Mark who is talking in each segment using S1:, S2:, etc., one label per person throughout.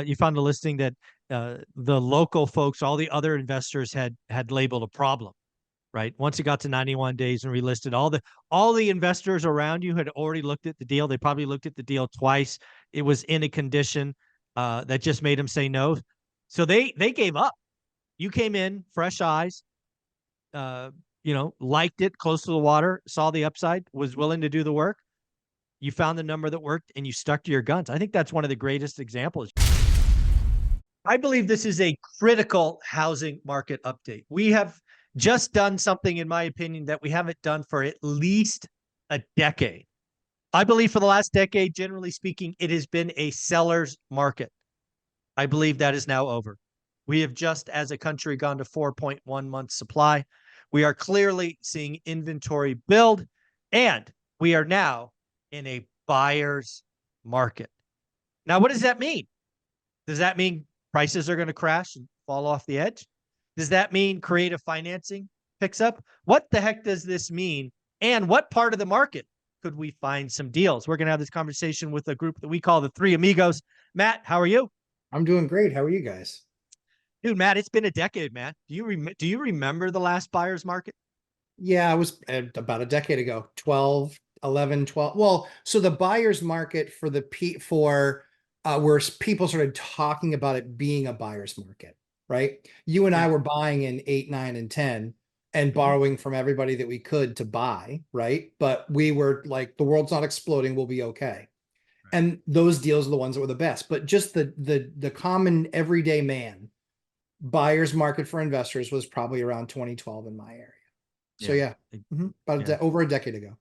S1: you found a listing that the local folks, all the other investors had labeled a problem, right? Once it got to 91 days and relisted, all the investors around you had already looked at the deal. They probably looked at the deal twice. It was in a condition that just made them say no. So they gave up. You came in, fresh eyes, liked it, close to the water, saw the upside, was willing to do the work. You found the number that worked and you stuck to your guns. I think that's one of the greatest examples. I believe this is a critical housing market update. We have just done something, in my opinion, that we haven't done for at least a decade. I believe for the last decade, generally speaking, it has been a seller's market. I believe that is now over. We have just, as a country, gone to 4.1 months supply. We are clearly seeing inventory build, and we are now in a buyer's market. Now, what does that mean? Does that mean prices are going to crash and fall off the edge? Does that mean creative financing picks up? What the heck does this mean? And what part of the market could we find some deals? We're going to have this conversation with a group that we call the Three Amigos. Matt, how are you?
S2: I'm doing great. How are you guys?
S1: Dude, Matt, it's been a decade, man. Do you remember the last buyer's market?
S2: Yeah, I was about a decade ago, 12, 11, 12. Well, so the buyer's market for where people started talking about it being a buyer's market, right? You and I were buying in 8, 9, and 10 and borrowing from everybody that we could to buy, right? But we were like, the world's not exploding, we'll be okay. Right. And those deals are the ones that were the best. But just the common everyday man buyer's market for investors was probably around 2012 in my area. So yeah, over a decade ago.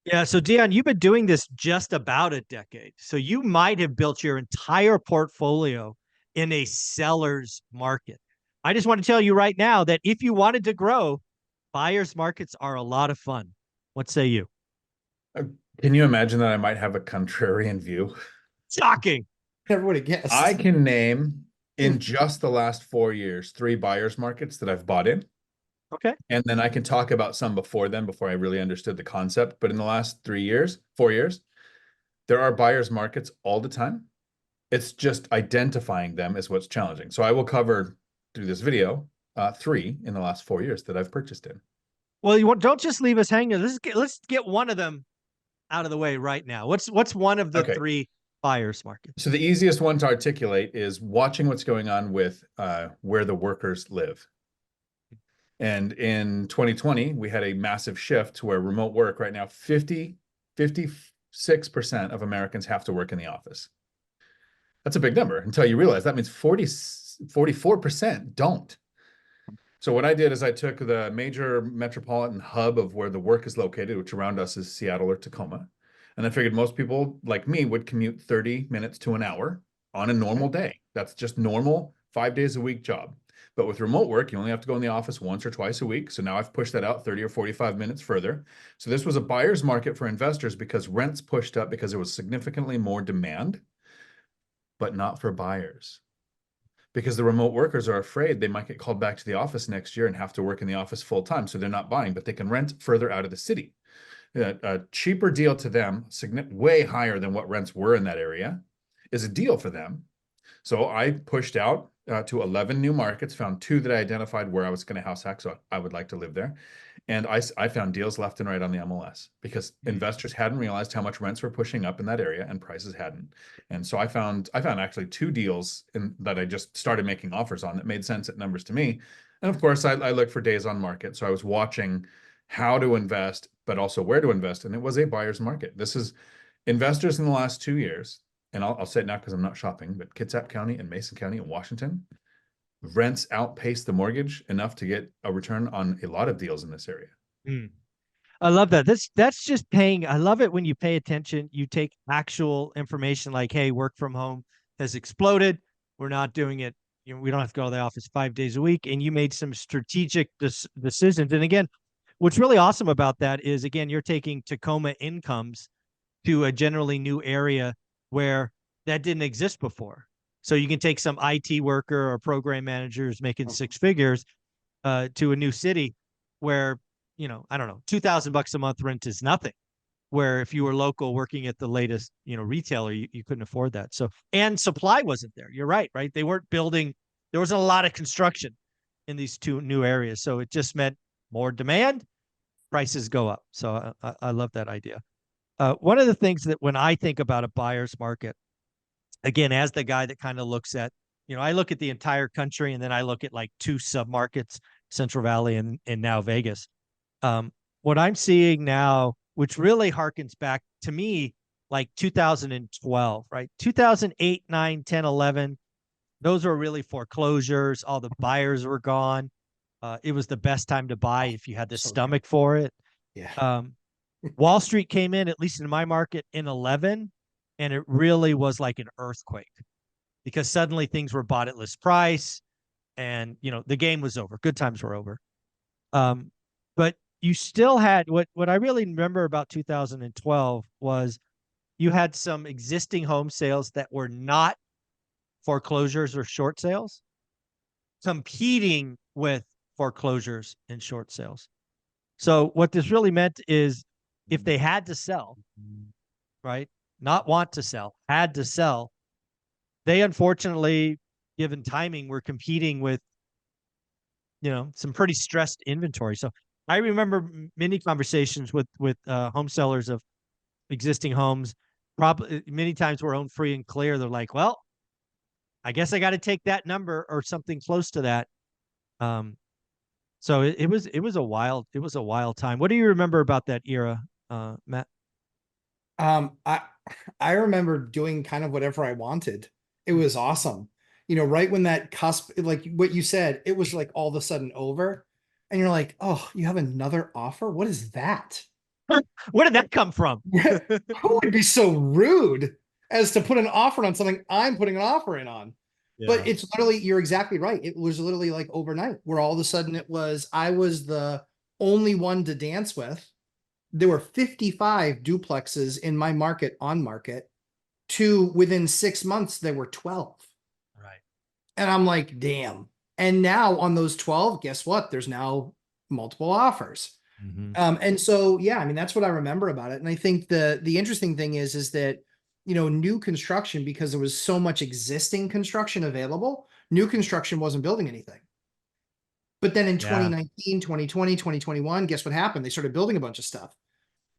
S1: Yeah. So Dion, you've been doing this just about a decade. So you might have built your entire portfolio in a seller's market. I just want to tell you right now that if you wanted to grow, buyer's markets are a lot of fun. What say you?
S3: Can you imagine that I might have a contrarian view?
S1: Shocking.
S2: Everybody guess.
S3: I can name in just the last 4 years, 3 buyer's markets that I've bought in.
S1: Okay.
S3: And then I can talk about some before then, before I really understood the concept. But in the last 4 years, there are buyer's markets all the time. It's just identifying them is what's challenging. So I will cover through this video 3 in the last 4 years that I've purchased in.
S1: Well, don't just leave us hanging. Let's get one of them out of the way right now. What's one of the 3 buyer's markets?
S3: So the easiest one to articulate is watching what's going on with where the workers live. And in 2020, we had a massive shift to where remote work right now, 56% of Americans have to work in the office. That's a big number until you realize that means 44% don't. So what I did is I took the major metropolitan hub of where the work is located, which around us is Seattle or Tacoma. And I figured most people like me would commute 30 minutes to an hour on a normal day. That's just normal 5 days a week job. But with remote work, you only have to go in the office once or twice a week. So now I've pushed that out 30 or 45 minutes further. So this was a buyer's market for investors because rents pushed up because there was significantly more demand, but not for buyers. Because the remote workers are afraid they might get called back to the office next year and have to work in the office full time. So they're not buying, but they can rent further out of the city. A cheaper deal to them, way higher than what rents were in that area, is a deal for them. So I pushed out to 11 new markets, found 2 that I identified where I was going to house hack, so I would like to live there. And I found deals left and right on the MLS because investors hadn't realized how much rents were pushing up in that area and prices hadn't. And so I found actually 2 deals that I just started making offers on that made sense at numbers to me. And of course, I look for days on market. So I was watching how to invest, but also where to invest. And it was a buyer's market. This is investors in the last 2 years. And I'll say it now because I'm not shopping, but Kitsap County and Mason County in Washington, rents outpace the mortgage enough to get a return on a lot of deals in this area.
S1: I love that. That's just paying. I love it when you pay attention. You take actual information like, hey, work from home has exploded. We're not doing it. We don't have to go to the office 5 days a week. And you made some strategic decisions. And again, what's really awesome about that is, again, you're taking Tacoma incomes to a generally new area where that didn't exist before. So you can take some IT worker or program managers making 6 figures to a new city where, I don't know, $2,000 a month rent is nothing. where if you were local working at the latest, retailer, you couldn't afford that. So, and supply wasn't there. You're right? They weren't building. There wasn't a lot of construction in these two new areas. So it just meant more demand, prices go up. So I love that idea. One of the things that when I think about a buyer's market, again, as the guy that kind of looks at, I look at the entire country and then I look at like two submarkets, Central Valley and now Vegas. What I'm seeing now, which really harkens back to me, like 2012, right? 2008, 9, 10, 11, those were really foreclosures. All the buyers were gone. It was the best time to buy if you had the
S2: So
S1: stomach for it.
S2: Yeah.
S1: Wall Street came in, at least in my market, in 11, and it really was like an earthquake because suddenly things were bought at list price and, the game was over. Good times were over. But you still had what I really remember about 2012 was you had some existing home sales that were not foreclosures or short sales competing with foreclosures and short sales. So what this really meant is if they had to sell, right, not want to sell, had to sell, they unfortunately, given timing, were competing with, some pretty stressed inventory. So I remember many conversations with home sellers of existing homes. Probably many times we're own free and clear. They're like, well, I guess I got to take that number or something close to that. So it was a wild time. What do you remember about that era, Matt?
S2: I remember doing kind of whatever I wanted. It was awesome. Right when that cusp, like what you said, it was like all of a sudden over. And you're like, oh, you have another offer? What is that?
S1: Where did that come from?
S2: Who would be so rude as to put an offer on something I'm putting an offering in on?
S1: Yeah.
S2: But it's literally, you're exactly right. It was literally like overnight where all of a sudden I was the only one to dance with. There were 55 duplexes in my market on market. Within 6 months, there were 12.
S1: Right.
S2: And I'm like, damn. And now on those 12, guess what? There's now multiple offers.
S1: Mm-hmm.
S2: And so, yeah, I mean, that's what I remember about it. And I think the interesting thing is that, new construction, because there was so much existing construction available, new construction wasn't building anything. But then in 2019, 2020, 2021, guess what happened? They started building a bunch of stuff.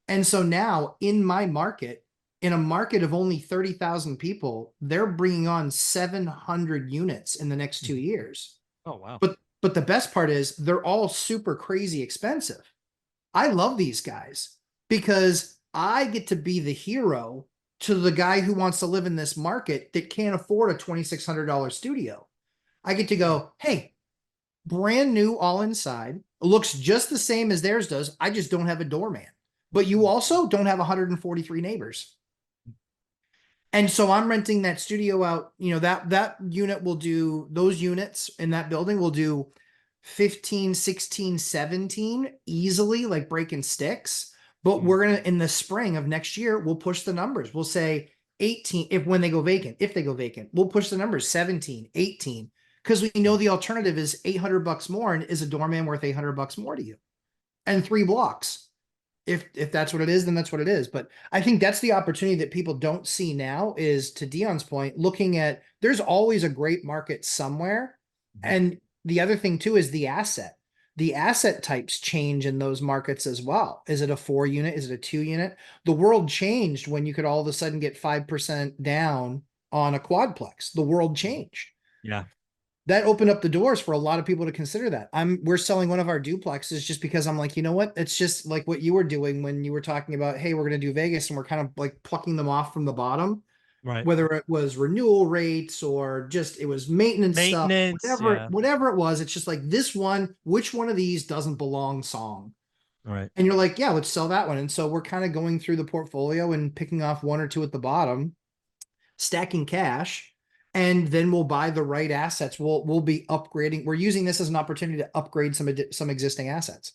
S2: And so now in my market, in a market of only 30,000 people, they're bringing on 700 units in the next 2 years.
S1: Oh, wow.
S2: But the best part is they're all super crazy expensive. I love these guys because I get to be the hero to the guy who wants to live in this market that can't afford a $2,600 studio. I get to go, hey, brand new all inside, looks just the same as theirs does. I just don't have a doorman, but you also don't have 143 neighbors. And so I'm renting that studio out, that unit will do, those units in that building will do 15, 16, 17 easily, like breaking sticks. But we're going to, in the spring of next year, we'll push the numbers. We'll say 18, if they go vacant, we'll push the numbers 17, 18, because we know the alternative is $800 more and is a doorman worth $800 more to you and 3 blocks. If that's what it is, then that's what it is. But I think that's the opportunity that people don't see now is, to Dion's point, looking at, there's always a great market somewhere. And the other thing too is the asset. The asset types change in those markets as well. Is it a 4 unit? Is it a 2 unit? The world changed when you could all of a sudden get 5% down on a quadplex. The world changed.
S1: Yeah.
S2: That opened up the doors for a lot of people to consider that. We're selling one of our duplexes just because I'm like, you know what? It's just like what you were doing when you were talking about, hey, we're going to do Vegas, and we're kind of like plucking them off from the bottom.
S1: Right.
S2: Whether it was renewal rates or just it was maintenance stuff, whatever it was, it's just like this one, which one of these doesn't belong song?
S1: Right.
S2: And you're like, yeah, let's sell that one. And so we're kind of going through the portfolio and picking off 1 or 2 at the bottom, stacking cash, and then we'll buy the right assets. We'll be upgrading. We're using this as an opportunity to upgrade some existing assets.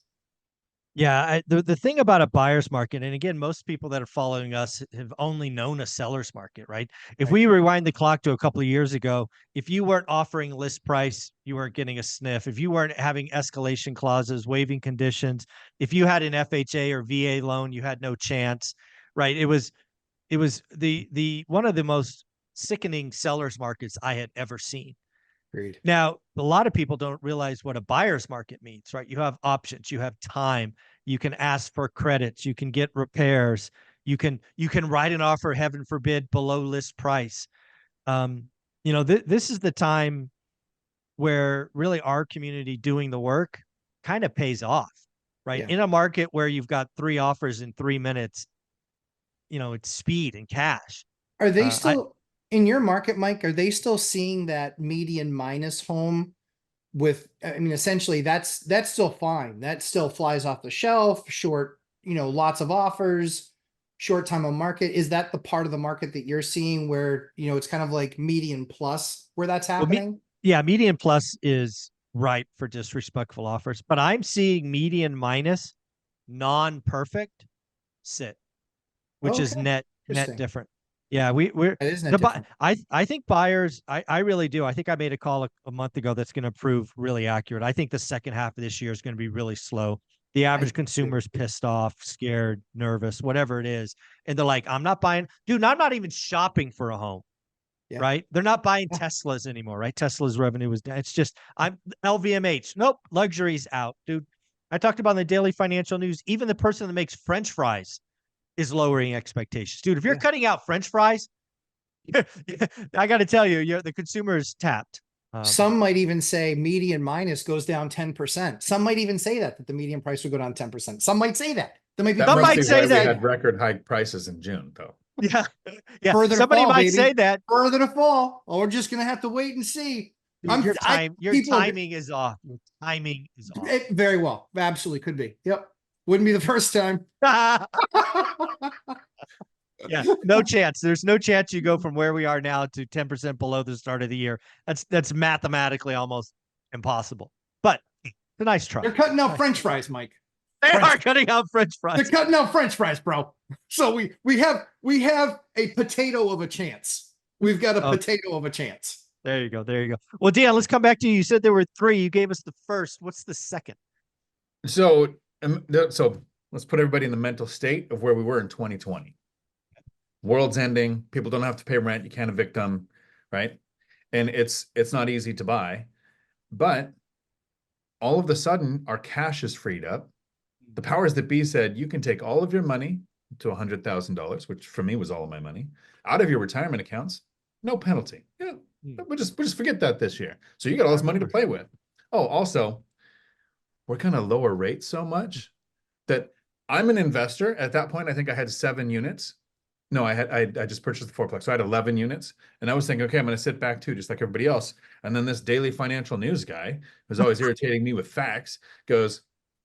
S1: Yeah, the thing about a buyer's market, and again, most people that are following us have only known a seller's market, right? If we rewind the clock to a couple of years ago, if you weren't offering list price, you weren't getting a sniff. If you weren't having escalation clauses, waiving conditions, if you had an FHA or VA loan, you had no chance. right? It was the one of the most sickening sellers markets I had ever seen.
S2: Agreed.
S1: Now, a lot of people don't realize what a buyer's market means, right? You have options, you have time, you can ask for credits, you can get repairs, you can write an offer, heaven forbid, below list price. This is the time where really our community doing the work kind of pays off, right?
S2: Yeah.
S1: In a market where you've got 3 offers in 3 minutes, it's speed and cash.
S2: Are they
S1: I
S2: still in your market, Mike? Are they still seeing that median minus home with, I mean, essentially that's still fine. That still flies off the shelf, short, lots of offers, short time on market. Is that the part of the market that you're seeing where, it's kind of like median plus where that's happening?
S1: Yeah, median plus is ripe for disrespectful offers, but I'm seeing median minus non-perfect sit, which is
S2: Okay.
S1: net
S2: Interesting.
S1: different. Yeah, we're
S2: That is net different.
S1: I think buyers, I really do. I think I made a call a month ago that's going to prove really accurate. I think the second half of this year is going to be really slow. The average consumer is pissed off, scared, nervous, whatever it is. And they're like, I'm not buying, dude, I'm not even shopping for a home.
S2: Yeah.
S1: Right? They're not buying
S2: Yeah.
S1: Teslas anymore, right? Tesla's revenue was down. It's just I'm LVMH. Nope, luxury's out, dude. I talked about in the daily financial news, even the person that makes French fries is lowering expectations. Dude, if you're
S2: Yeah.
S1: cutting out French fries, I got to tell you, the consumer is tapped.
S2: Some might even say median minus goes down 10%. Some might even say that the median price would go down 10%. Some might say that. There might be
S1: Some might
S3: be
S1: say
S3: why
S1: that.
S3: we had record high prices in June, though.
S1: Yeah. Yeah.
S2: Further to
S1: Somebody
S2: fall,
S1: might
S2: baby.
S1: say that.
S2: Further to fall. Oh, we're just gonna have to wait and see.
S1: Dude, your
S2: People are-
S1: timing is off. Your timing is off.
S2: It very well, absolutely could be. Yep, wouldn't be the first time.
S1: Yeah, no chance. There's no chance you go from where we are now to 10% below the start of the year. That's mathematically almost impossible. But it's a nice try.
S2: They're cutting out French fries, Mike.
S1: They
S2: French-
S1: are cutting out French fries.
S2: They're cutting out French fries, bro. So we have a potato of a chance. We've got a potato of a chance.
S1: There you go. There you go. Well, Dion, let's come back to you. You said there were 3. You gave us the first. What's the second?
S3: So let's put everybody in the mental state of where we were in 2020. World's ending. People don't have to pay rent. You can't evict them, right? And it's not easy to buy, but all of a sudden our cash is freed up. The powers that be said, you can take all of your money to $100,000, which for me was all of my money, out of your retirement accounts, no penalty. Yeah, we'll just forget that this year. So you got all this money to play with. Oh, also, we're going to lower rates so much that I'm an investor. At that point, I think I had 7 units. No, I just purchased the 4-plex. So I had 11 units. And I was thinking, okay, I'm going to sit back too, just like everybody else. And then this daily financial news guy, who's always irritating me with facts, goes,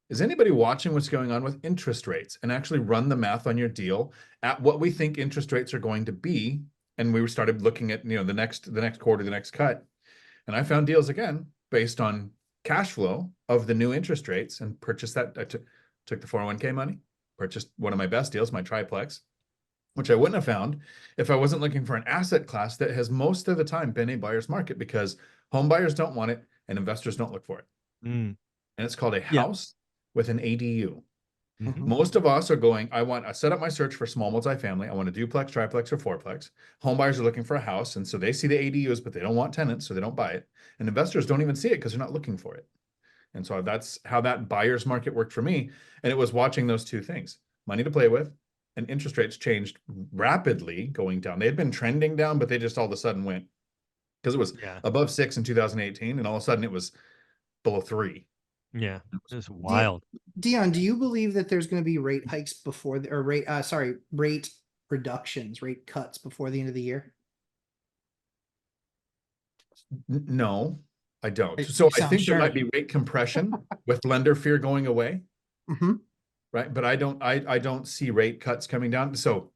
S3: is anybody watching what's going on with interest rates and actually run the math on your deal at what we think interest rates are going to be? And we started looking at, the next quarter, the next cut. And I found deals again, based on cash flow of the new interest rates, and purchased that. I took the 401k money, purchased one of my best deals, my triplex, which I wouldn't have found if I wasn't looking for an asset class that has most of the time been a buyer's market, because home buyers don't want it and investors don't look for it. And it's called a house with an ADU. Most of us are going, I set up my search for small multifamily. I want a duplex, triplex, or 4-plex. Home buyers are looking for a house. And so they see the ADUs, but they don't want tenants, so they don't buy it. And investors don't even see it because they're not looking for it. And so that's how that buyer's market worked for me. And it was watching those two things: money to play with, and interest rates changed rapidly going down. They had been trending down, but they just all of a sudden went, because it was above 6 in 2018. And all of a sudden it was below 3.
S1: Yeah, it's wild.
S2: Dion, do you believe that there's going to be rate hikes before rate reductions, rate cuts before the end of the year?
S3: No, I don't. So I think there might be rate compression with lender fear going away. Right. But I don't see rate cuts coming down. So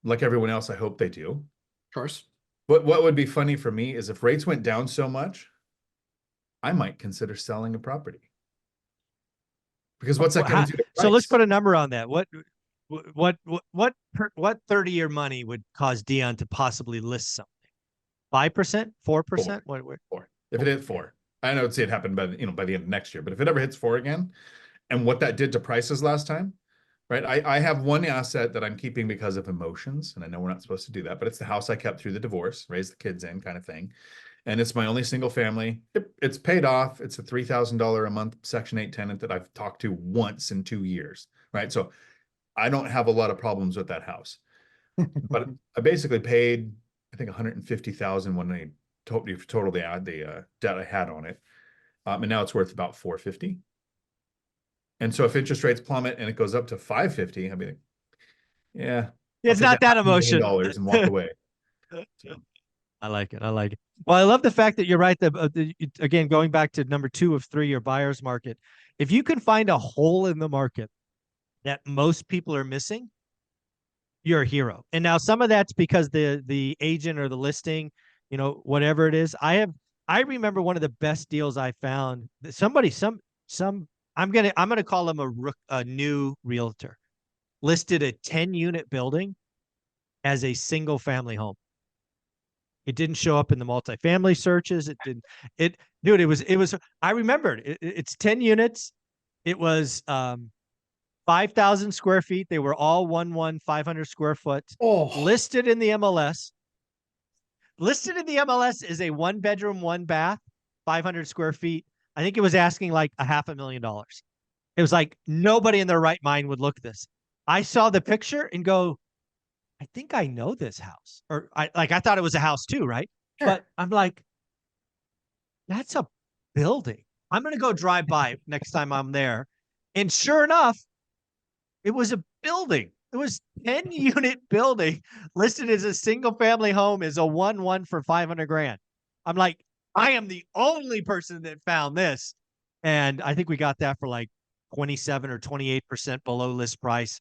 S3: like everyone else, I hope they do.
S2: Of course.
S3: But what would be funny for me is if rates went down so much, I might consider selling a property. Because what's that going to do to price?
S1: So let's put a number on that. What 30-year money would cause Dion to possibly list something? 5%, 4%?
S3: 4. If it hit 4, I know I'd say it happened by the end of next year. But if it ever hits 4 again, and what that did to prices last time, right? I have one asset that I'm keeping because of emotions, and I know we're not supposed to do that, but it's the house I kept through the divorce, raised the kids in kind of thing. And it's my only single family. It's paid off. It's a $3,000 a month Section 8 tenant that I've talked to once in 2 years, right? So I don't have a lot of problems with that house. But I basically paid, I think, $150,000 when I totaled the debt I had on it. And now it's worth about $450. And so if interest rates plummet and it goes up to $550, I'd be like, yeah, I'll
S1: It's
S3: take
S1: not that emotion.
S3: $500,000 and walk away. So,
S1: I like it. I like it. Well, I love the fact that you're right. Again, going back to number 2 of 3, your buyer's market. If you can find a hole in the market that most people are missing, you're a hero. And now some of that's because the agent or the listing, whatever it is. I remember one of the best deals I found. I'm gonna call him a new realtor, listed a 10-unit building as a single family home. It didn't show up in the multifamily searches. Dude, it was, I remembered it's 10 units. It was 5,000 square feet. They were all 500 square foot.
S2: Oh,
S1: Listed in the MLS. Listed in the MLS is a 1-bedroom, 1-bath, 500 square feet. I think it was asking like $500,000. It was like nobody in their right mind would look at this. I saw the picture and go, I think I know this house. Or I thought it was a house too, right?
S2: sure.
S1: But I'm like, that's a building. I'm going to go drive by next time I'm there. And sure enough, it was a building. It was 10-unit building listed as a single family home as a 1-1 for $500,000. I'm like, I am the only person that found this. And I think we got that for like 27 or 28% below list price,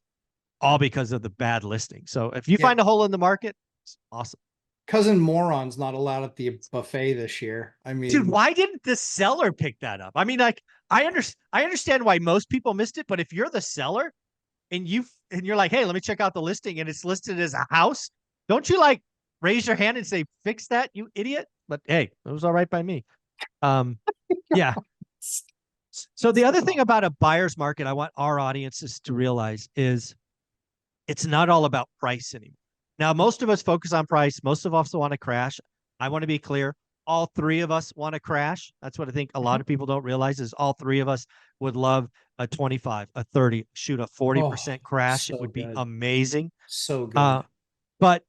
S1: all because of the bad listing. So if you find a hole in the market, it's awesome.
S2: Cousin Moron's not allowed at the buffet this year. I mean,
S1: Dude, why didn't the seller pick that up? I mean, like, I understand why most people missed it, but if you're the seller and you're like, hey, let me check out the listing and it's listed as a house, don't you like raise your hand and say, fix that, you idiot? But hey, it was all right by me. Yeah. So the other thing about a buyer's market I want our audiences to realize is it's not all about price anymore. Now, most of us focus on price. Most of us want to crash. I want to be clear. All 3 of us want to crash. That's what I think a lot of people don't realize is all 3 of us would love a 25, a 30, shoot a 40% crash.
S2: so
S1: It would be
S2: good.
S1: amazing.
S2: So good.
S1: But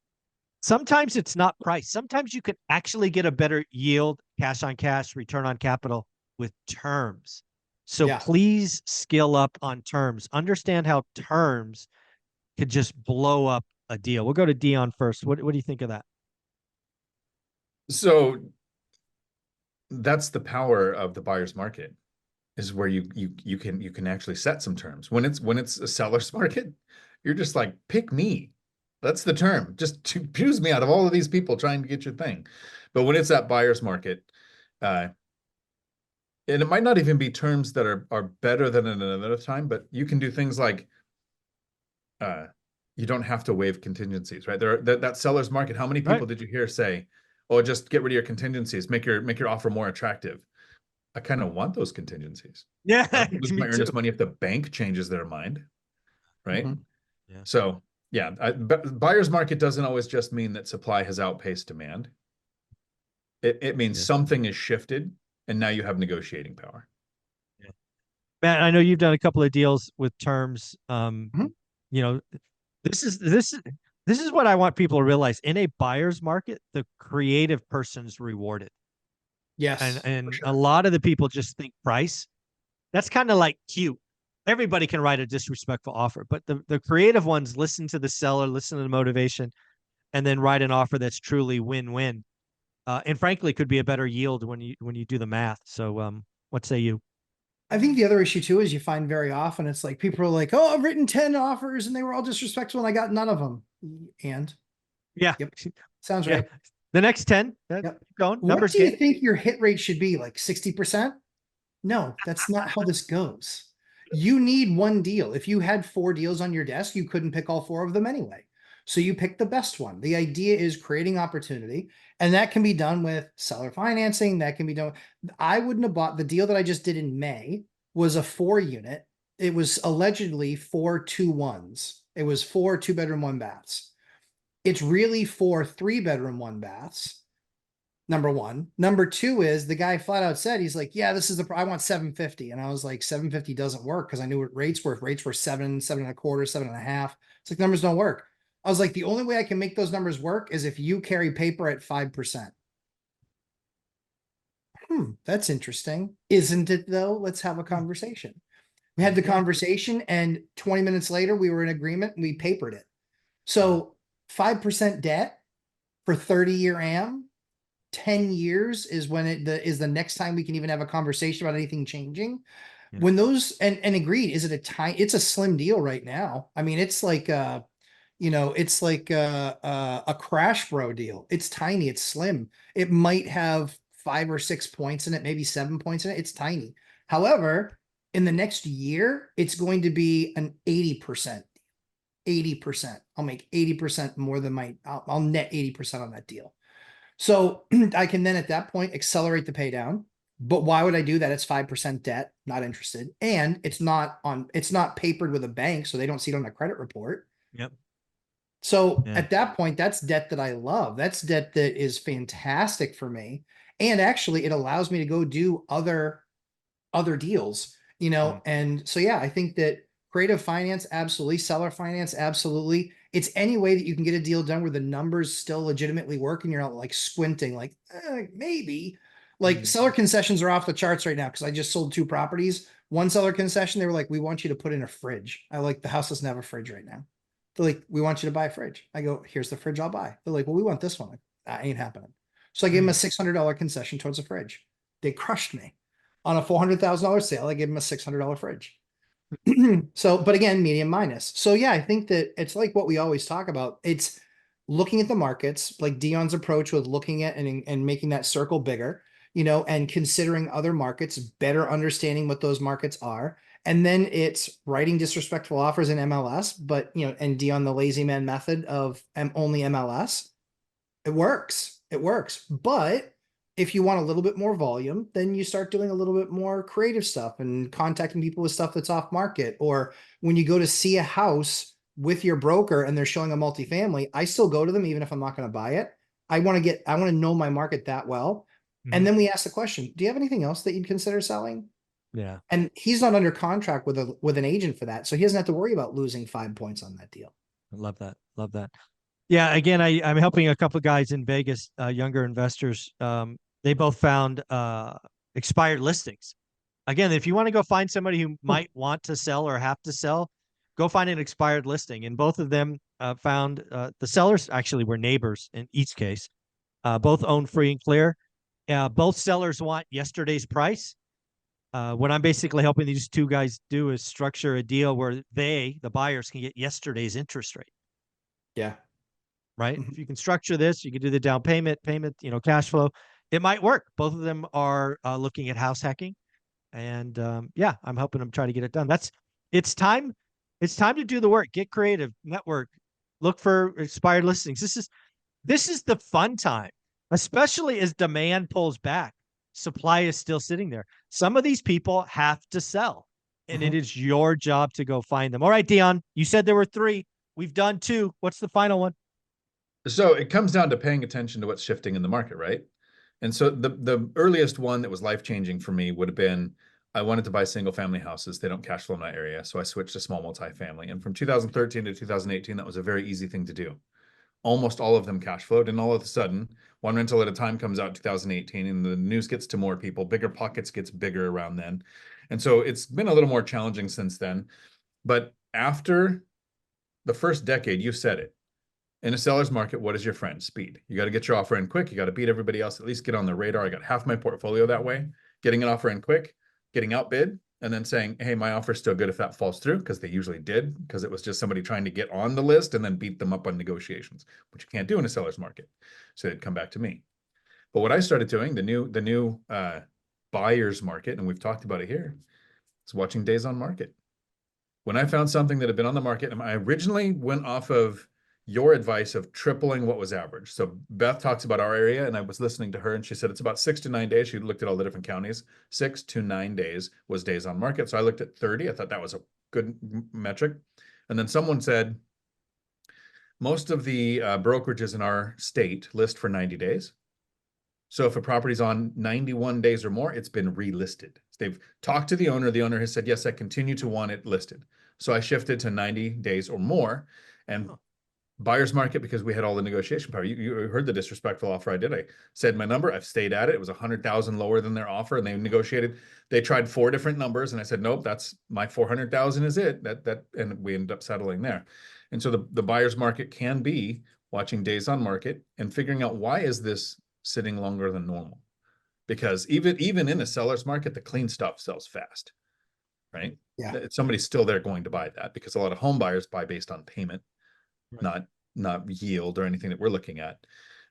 S1: sometimes it's not price. Sometimes you can actually get a better yield, cash on cash, return on capital with terms. So please skill up on terms. Understand how terms could just blow up a deal. We'll go to Dion first. What do you think of that?
S3: So that's the power of the buyer's market, is where you can actually set some terms. When it's a seller's market, you're just like, pick me. That's the term. Just to choose me out of all of these people trying to get your thing. But when it's that buyer's market, and it might not even be terms that are better than at another time, but you can do things like you don't have to waive contingencies, right? That seller's market. How many people did you hear say, "Oh, just get rid of your contingencies, make your offer more attractive"? I kind of want those contingencies.
S1: Yeah,
S3: I lose my earnest money if the bank changes their mind, right?
S1: Yeah.
S3: So yeah, buyer's market doesn't always just mean that supply has outpaced demand. It means something is shifted, and now you have negotiating power.
S1: Yeah. Matt, I know you've done a couple of deals with terms. This is what I want people to realize. In a buyer's market, the creative person's rewarded.
S2: Yes.
S1: And a lot of the people just think price. That's kind of like cute. Everybody can write a disrespectful offer, but the creative ones listen to the seller, listen to the motivation, and then write an offer that's truly win-win. And frankly, could be a better yield when you do the math. So what say you?
S2: I think the other issue too is you find very often it's like people are like, oh, I've written 10 offers and they were all disrespectful and I got none of them. And
S1: yeah,
S2: sounds right.
S1: The next 10, keep going.
S2: What do you think your hit rate should be? Like 60%? No, that's not how this goes. You need one deal. If you had 4 deals on your desk, you couldn't pick all 4 of them anyway. So you pick the best one. The idea is creating opportunity, and that can be done with seller financing. That can be done. I wouldn't have bought the deal that I just did in May was a 4-unit. it was allegedly 4 2-1s. It was 4 2-bedroom, 1-baths. It's really 4 3-bedroom, 1-baths. Number one. Number two is the guy flat out said, he's like, yeah, this is I want 750. And I was like, 750 doesn't work, because I knew what rates were. If rates were 7, 7.25, 7.5. It's like, numbers don't work. I was like, the only way I can make those numbers work is if you carry paper at 5%. That's interesting. Isn't it though? Let's have a conversation. We had the conversation, and 20 minutes later we were in agreement and we papered it. So 5% debt for 30-year AM, 10 years is when is the next time we can even have a conversation about anything changing.
S1: Yeah.
S2: When those, and agreed, is it it's a slim deal right now. I mean, it's like it's like a Crash Bro deal. It's tiny, it's slim. It might have 5 or 6 points in it, maybe 7 points in it. It's tiny. However, in the next year, it's going to be an 80%. 80%. I'll make 80% more than I'll net 80% on that deal. So I can then at that point accelerate the pay down. But why would I do that? It's 5% debt, not interested. And it's not papered with a bank, so they don't see it on a credit report.
S1: Yep.
S2: So at that point, that's debt that I love. That's debt that is fantastic for me. And actually it allows me to go do other deals, And so, yeah, I think that creative finance, absolutely. Seller finance, absolutely. It's any way that you can get a deal done where the numbers still legitimately work and you're not like squinting, like maybe. Like seller concessions are off the charts right now, because I just sold 2 properties. One seller concession, they were like, we want you to put in a fridge. I like, the house doesn't have a fridge right now. They're like, we want you to buy a fridge. I go, here's the fridge I'll buy. They're like, well, we want this one. Like, that ain't happening. So I gave them a $600 concession towards a fridge. They crushed me. On a $400,000 sale, I gave them a $600 fridge. So, but again, medium minus. So yeah, I think that it's like what we always talk about. It's looking at the markets, like Dion's approach with looking at and making that circle bigger, and considering other markets, better understanding what those markets are. And then it's writing disrespectful offers in MLS, but and Dion, the lazy man method of only MLS. It works. It works. But if you want a little bit more volume, then you start doing a little bit more creative stuff and contacting people with stuff that's off market. Or when you go to see a house with your broker and they're showing a multifamily, I still go to them even if I'm not going to buy it. I want to know my market that well. And then we ask the question, do you have anything else that you'd consider selling?
S1: Yeah.
S2: And he's not under contract with an agent for that. So he doesn't have to worry about losing 5 points on that deal.
S1: I love that. Love that. Yeah. Again, I'm helping a couple of guys in Vegas, younger investors. They both found expired listings. Again, if you want to go find somebody who might want to sell or have to sell, go find an expired listing. And both of them found the sellers actually were neighbors in each case. Both own free and clear. Both sellers want yesterday's price. What I'm basically helping these 2 guys do is structure a deal where the buyers, can get yesterday's interest rate.
S2: Yeah.
S1: Right. If you can structure this, you can do the down payment, cash flow. It might work. Both of them are looking at house hacking, and yeah, I'm helping them try to get it done. It's time to do the work. Get creative, network, look for expired listings. This is the fun time, especially as demand pulls back. Supply is still sitting there. Some of these people have to sell, and it is your job to go find them. All right, Dion, you said there were 3. We've done 2. What's the final one?
S3: So it comes down to paying attention to what's shifting in the market, right? And so the earliest one that was life-changing for me would have been, I wanted to buy single family houses. They don't cash flow in my area. So I switched to small multifamily. And from 2013 to 2018, that was a very easy thing to do. Almost all of them cash flowed. And all of a sudden, One Rental at a Time comes out in 2018, and the news gets to more people. Bigger Pockets gets bigger around then. And so it's been a little more challenging since then. But after the first decade, you said it. In a seller's market, what is your friend? Speed. You got to get your offer in quick. You got to beat everybody else, at least get on the radar. I got half my portfolio that way. Getting an offer in quick, getting outbid, and then saying, hey, my offer's still good if that falls through, because they usually did, because it was just somebody trying to get on the list and then beat them up on negotiations, which you can't do in a seller's market. So they'd come back to me. But what I started doing, the new buyer's market, and we've talked about it here, is watching days on market. When I found something that had been on the market, and I originally went off of your advice of tripling what was average. So Beth talks about our area, and I was listening to her, and she said it's about 6 to 9 days. She looked at all the different counties. 6 to 9 days was days on market. So I looked at 30. I thought that was a good metric. And then someone said most of the brokerages in our state list for 90 days. So if a property's on 91 days or more, it's been relisted. They've talked to the owner. The owner has said, yes, I continue to want it listed. So I shifted to 90 days or more. And buyer's market, because we had all the negotiation power. You heard the disrespectful offer I did. I said my number. I've stayed at it. It was 100,000 lower than their offer, and they negotiated. They tried 4 different numbers, and I said, nope, that's my 400,000 is it. And we ended up settling there. And so the buyer's market can be watching days on market and figuring out, why is this sitting longer than normal? Because even in a seller's market, the clean stuff sells fast, right?
S2: Yeah.
S3: Somebody's still there going to buy that, because a lot of home buyers buy based on payment,
S1: Right.
S3: not yield or anything that we're looking at.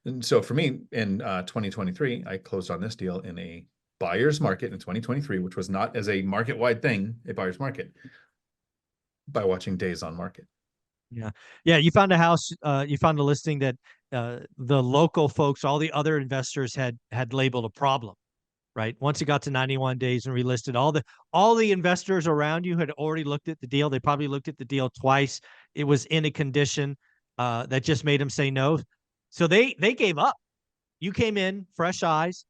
S3: And so for me in 2023, I closed on this deal in a buyer's market in 2023, which was not as a market-wide thing, a buyer's market, by watching days on market.
S1: Yeah. Yeah. You found a house, you found a listing that the local folks, all the other investors had labeled a problem, right? Once it got to 91 days and relisted, all the investors around you had already looked at the deal. They probably looked at the deal twice. It was in a condition that just made them say no. So they gave up. You came in, fresh eyes,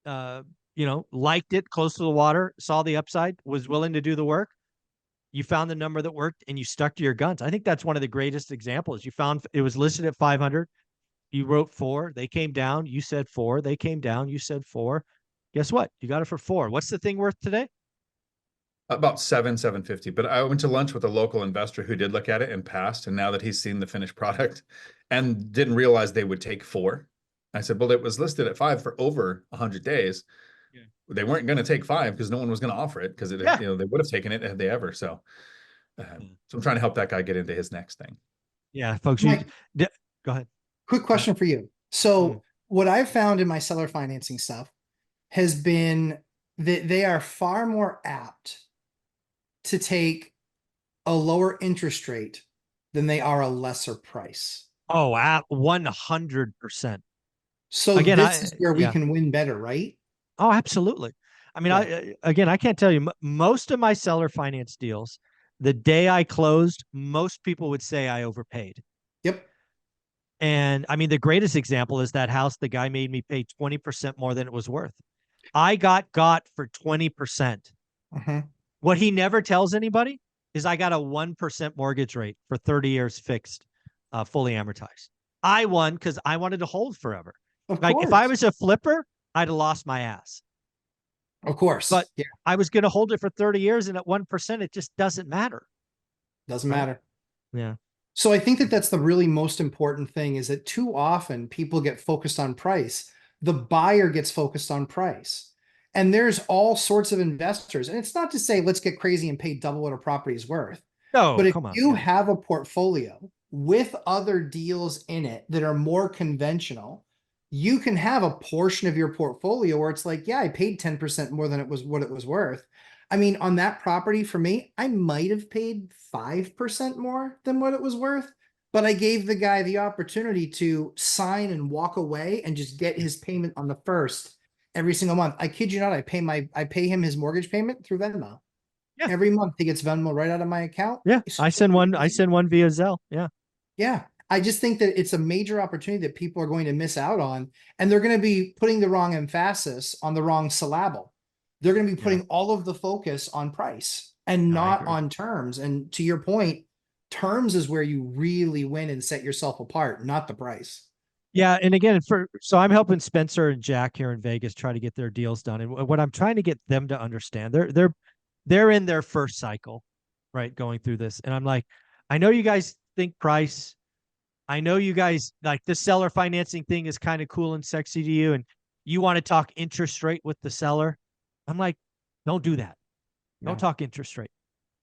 S1: liked it, close to the water, saw the upside, was willing to do the work. You found the number that worked and you stuck to your guns. I think that's one of the greatest examples. You found it was listed at 500. You wrote 4. They came down. You said 4. They came down. You said 4. Guess what? You got it for 4. What's the thing worth today?
S3: About 750. But I went to lunch with a local investor who did look at it and passed. And now that he's seen the finished product and didn't realize they would take 4, I said, well, it was listed at 5 for over 100 days. Yeah. They weren't going to take 5 because no one was going to offer it, because they would have taken it had they ever. So I'm trying to help that guy get into his next thing.
S1: Yeah, folks.
S2: Mike,
S1: go ahead.
S2: Quick question for you. So what I've found in my seller financing stuff has been that they are far more apt to take a lower interest rate than they are a lesser price.
S1: Oh, at 100%.
S2: So again, this is where we can win better, right?
S1: Oh, absolutely. I mean, I can't tell you, most of my seller finance deals, the day I closed, most people would say I overpaid.
S2: Yep.
S1: And I mean, the greatest example is that house the guy made me pay 20% more than it was worth. I got for 20%. What he never tells anybody is I got a 1% mortgage rate for 30 years fixed, fully amortized. I won because I wanted to hold forever. Like if I was a flipper, I'd have lost my ass.
S2: Of course.
S1: But I was going to hold it for 30 years, and at 1%, it just doesn't matter.
S2: Doesn't matter.
S1: Yeah.
S2: So I think that that's the really most important thing, is that too often people get focused on price. The buyer gets focused on price. And there's all sorts of investors. And it's not to say let's get crazy and pay double what a property is worth.
S1: No,
S2: but if you have a portfolio with other deals in it that are more conventional, you can have a portion of your portfolio where it's like, yeah, I paid 10% more than it was what it was worth. I mean, on that property for me, I might have paid 5% more than what it was worth, but I gave the guy the opportunity to sign and walk away and just get his payment on the first every single month. I kid you not, I pay him his mortgage payment through Venmo. Yeah. Every month he gets Venmo right out of my account.
S1: Yeah. I send one via Zelle. Yeah.
S2: Yeah. I just think that it's a major opportunity that people are going to miss out on, and they're going to be putting the wrong emphasis on the wrong syllable. They're going to be putting all of the focus on price and not on terms. And to your point, terms is where you really win and set yourself apart, not the price.
S1: Yeah. And again, so I'm helping Spencer and Jack here in Vegas try to get their deals done. And what I'm trying to get them to understand, they're in their first cycle, right? Going through this. And I'm like, I know you guys think price. I know you guys like the seller financing thing is kind of cool and sexy to you, and you want to talk interest rate with the seller. I'm like, don't do that. Don't talk interest rate.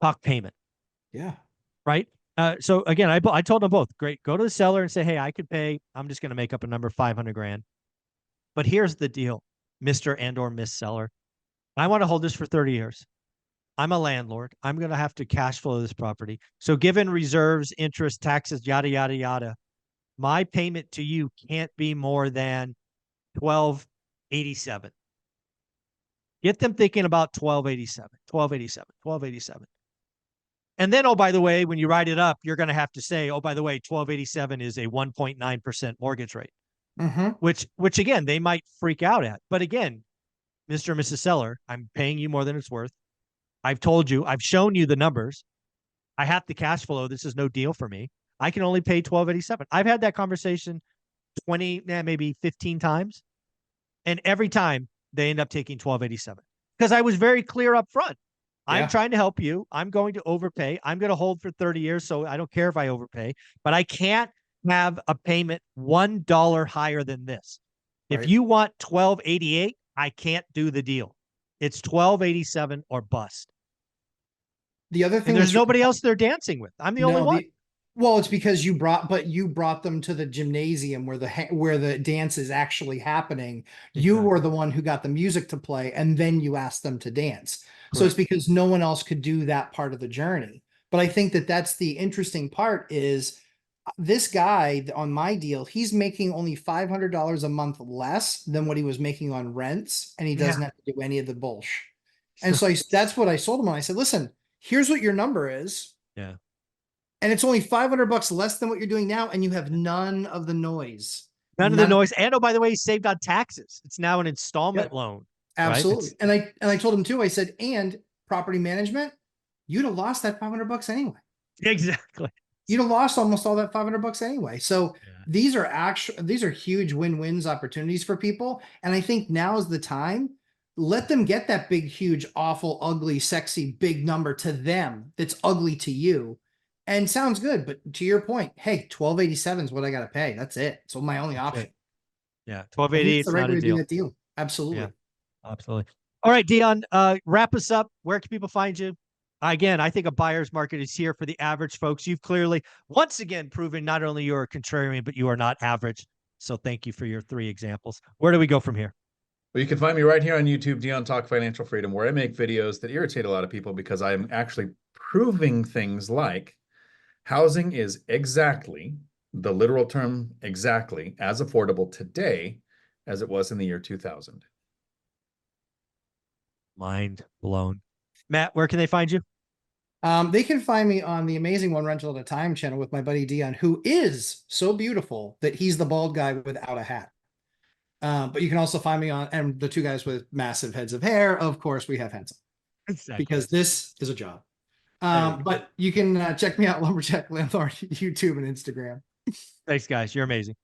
S1: Talk payment.
S2: Yeah.
S1: Right. So again, I told them both, great. Go to the seller and say, hey, I could pay. I'm just going to make up a number, 500 grand. But here's the deal, Mr. and or Miss Seller. I want to hold this for 30 years. I'm a landlord. I'm going to have to cash flow this property. So given reserves, interest, taxes, yada, yada, yada, my payment to you can't be more than 1287. Get them thinking about 1287, 1287, 1287. And then, oh, by the way, when you write it up, you're going to have to say, oh, by the way, 1287 is a 1.9% mortgage rate, which again, they might freak out at. But again, Mr. and Mrs. Seller, I'm paying you more than it's worth. I've told you, I've shown you the numbers. I have to cash flow. This is no deal for me. I can only pay 1287. I've had that conversation 20, maybe 15 times. And every time they end up taking 1287 because I was very clear up front. I'm trying to help you. I'm going to overpay. I'm going to hold for 30 years. So I don't care if I overpay, but I can't have a payment $1 higher than this. Right. If you want 1288, I can't do the deal. It's 1287 or bust.
S2: The other thing,
S1: and there's nobody else they're dancing with. I'm the only one.
S2: Well, it's because you brought them to the gymnasium where the dance is actually happening. Exactly. You were the one who got the music to play, and then you asked them to dance. Correct. So it's because no one else could do that part of the journey. But I think that that's the interesting part is this guy on my deal, he's making only $500 a month less than what he was making on rents, and he doesn't have to do any of the bullshit. And so that's what I sold him on. I said, listen, here's what your number is.
S1: Yeah.
S2: And it's only $500 less than what you're doing now, and you have none of the noise.
S1: None of the noise. And oh, by the way, he saved on taxes. It's now an installment loan.
S2: Absolutely. Right? And I told him too, I said, and property management, you'd have lost that $500 anyway.
S1: Exactly.
S2: You'd have lost almost all that $500 anyway. So these are huge win-wins opportunities for people. And I think now is the time. Let them get that big, huge, awful, ugly, sexy, big number to them that's ugly to you. And sounds good, but to your point, hey, 1287 is what I got to pay. That's it. So my only option.
S1: Yeah, 1288 is not a deal.
S2: Deal. Absolutely.
S1: Yeah, absolutely. All right, Dion, wrap us up. Where can people find you? Again, I think a buyer's market is here for the average folks. You've clearly, once again, proven not only you're a contrarian, but you are not average. So thank you for your 3 examples. Where do we go from here?
S3: Well, you can find me right here on YouTube, Dion Talk Financial Freedom, where I make videos that irritate a lot of people because I'm actually proving things like housing is exactly, the literal term exactly, as affordable today as it was in the year 2000.
S1: Mind blown. Matt, where can they find you?
S2: They can find me on the amazing One Rental at a Time channel with my buddy Dion, who is so beautiful that he's the bald guy without a hat. But you can also find me on, and the 2 guys with massive heads of hair. Of course, we have hands on. Exactly. Because this is a job. But you can check me out, Lumberjack Landlord, YouTube and Instagram.
S1: Thanks, guys. You're amazing.